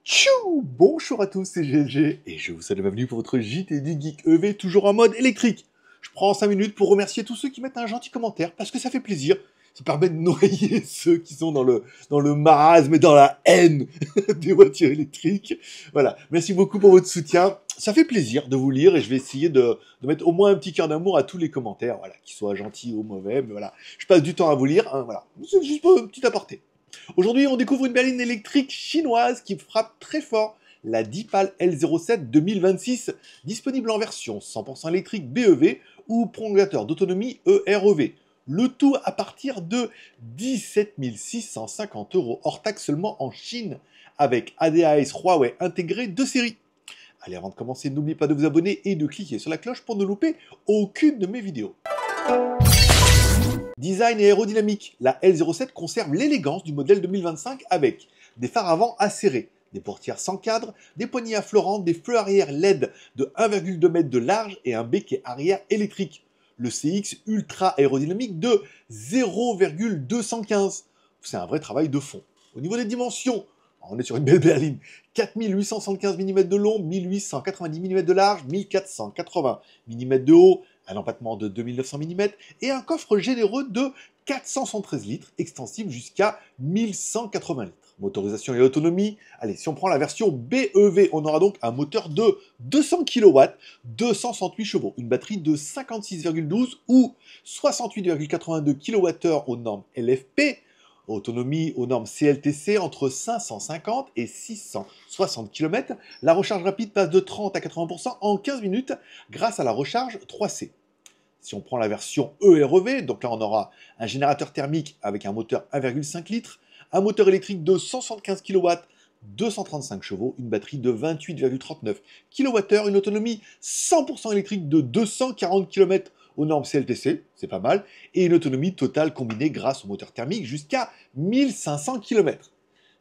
Tchou! Bonjour à tous, c'est GLG et je vous souhaite la bienvenue pour votre JT du Geek EV, toujours en mode électrique. Je prends 5 minutes pour remercier tous ceux qui mettent un gentil commentaire parce que ça fait plaisir. Ça permet de noyer ceux qui sont dans le marasme et dans la haine des voitures électriques. Voilà, merci beaucoup pour votre soutien. Ça fait plaisir de vous lire et je vais essayer de mettre au moins un petit cœur d'amour à tous les commentaires, voilà, qu'ils soient gentils ou mauvais, mais voilà. Je passe du temps à vous lire, hein, voilà. C'est juste pour un petit aparté. Aujourd'hui, on découvre une berline électrique chinoise qui frappe très fort, la Deepal L07 2026, disponible en version 100% électrique BEV ou prolongateur d'autonomie EREV. Le tout à partir de 17 650 € hors taxe seulement en Chine, avec ADAS Huawei intégré de série. Allez, avant de commencer, n'oubliez pas de vous abonner et de cliquer sur la cloche pour ne louper aucune de mes vidéos. Design et aérodynamique, la L07 conserve l'élégance du modèle 2025 avec des phares avant acérés, des portières sans cadre, des poignées affleurantes, des feux arrière LED de 1,2 m de large et un béquet arrière électrique. Le CX ultra aérodynamique de 0,215. C'est un vrai travail de fond. Au niveau des dimensions, on est sur une belle berline. 4875 mm de long, 1890 mm de large, 1480 mm de haut, un empattement de 2900 mm et un coffre généreux de 473 litres, extensible jusqu'à 1180 litres. Motorisation et autonomie, allez, si on prend la version BEV, on aura donc un moteur de 200 kW, 268 chevaux, une batterie de 56,12 ou 68,82 kWh aux normes LFP, autonomie aux normes CLTC entre 550 et 660 km. La recharge rapide passe de 30 à 80% en 15 minutes grâce à la recharge 3C. Si on prend la version EREV, donc là on aura un générateur thermique avec un moteur 1,5 litres, un moteur électrique de 175 kW, 235 chevaux, une batterie de 28,39 kWh, une autonomie 100% électrique de 240 km aux normes CLTC, c'est pas mal, et une autonomie totale combinée grâce au moteur thermique jusqu'à 1500 km.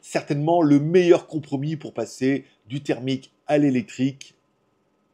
Certainement le meilleur compromis pour passer du thermique à l'électrique.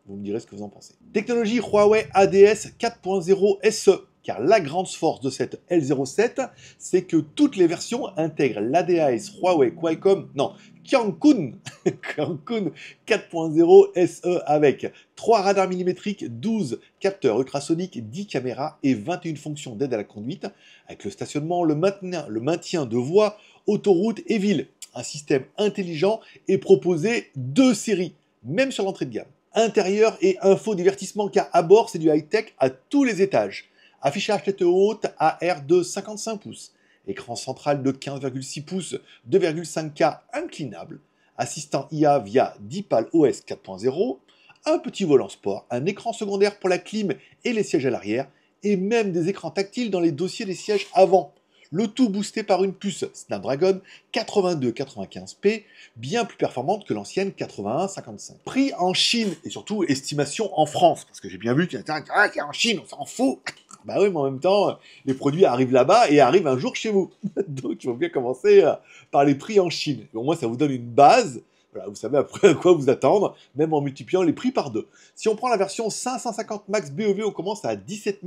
Vous me direz ce que vous en pensez. Technologie Huawei ADS 4.0 SE, car la grande force de cette L07, c'est que toutes les versions intègrent l'ADAS Huawei Qualcomm, non, Qiankun 4.0 SE avec 3 radars millimétriques, 12 capteurs ultrasoniques, 10 caméras et 21 fonctions d'aide à la conduite, avec le stationnement, le maintien de voies, autoroutes et villes. Un système intelligent est proposé de série, même sur l'entrée de gamme. Intérieur et infodivertissement, car à bord c'est du high-tech à tous les étages. Affichage tête haute AR de 55 pouces. Écran central de 15,6 pouces, 2,5K inclinable. Assistant IA via Deepal OS 4.0. Un petit volant sport, un écran secondaire pour la clim et les sièges à l'arrière. Et même des écrans tactiles dans les dossiers des sièges avant. Le tout boosté par une puce Snapdragon 8295P, bien plus performante que l'ancienne 8155. Prix en Chine et surtout estimation en France, parce que j'ai bien vu qu'il y a c'est en Chine, on s'en fout. Bah oui, mais en même temps, les produits arrivent là-bas et arrivent un jour chez vous. Donc il faut bien commencer par les prix en Chine. Et au moins ça vous donne une base. Voilà, vous savez après à quoi vous attendre, même en multipliant les prix par 2. Si on prend la version 550 Max BEV, on commence à 17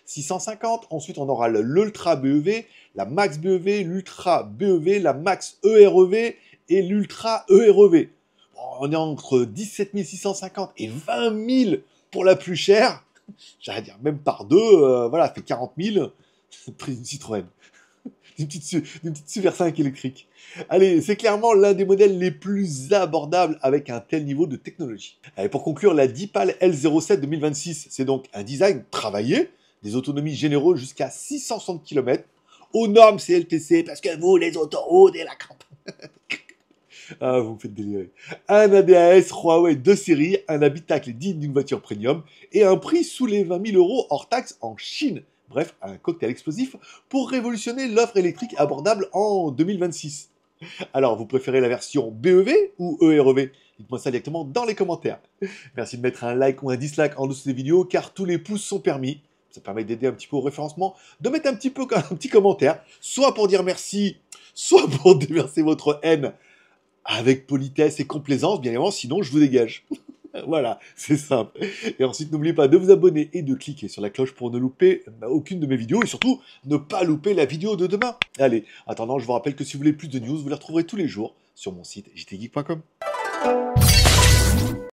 650. Ensuite, on aura l'Ultra BEV, la Max BEV, l'Ultra BEV, la Max EREV et l'Ultra EREV. Bon, on est entre 17 650 et 20 000 pour la plus chère. J'allais dire, même par 2, voilà, ça fait 40 000. Prix d'une Citroën. D'une petite Super 5 électrique. Allez, c'est clairement l'un des modèles les plus abordables avec un tel niveau de technologie. Allez, pour conclure, la Deepal L07 2026, c'est donc un design travaillé, des autonomies généreuses jusqu'à 660 km, aux normes CLTC, parce que vous, les autoroutes et la campagne. Ah, vous me faites délirer. Un ADAS Huawei de série, un habitacle digne d'une voiture premium, et un prix sous les 20 000 € hors taxe en Chine. Bref, un cocktail explosif pour révolutionner l'offre électrique abordable en 2026. Alors, vous préférez la version BEV ou EREV? Dites-moi ça directement dans les commentaires. Merci de mettre un like ou un dislike en dessous des vidéos, car tous les pouces sont permis. Ça permet d'aider un petit peu au référencement, de mettre un petit commentaire, soit pour dire merci, soit pour déverser votre haine avec politesse et complaisance, bien évidemment, sinon je vous dégage. Voilà, c'est simple. Et ensuite, n'oubliez pas de vous abonner et de cliquer sur la cloche pour ne louper aucune de mes vidéos et surtout ne pas louper la vidéo de demain. Allez, attendant, je vous rappelle que si vous voulez plus de news, vous les retrouverez tous les jours sur mon site jtgeek.com.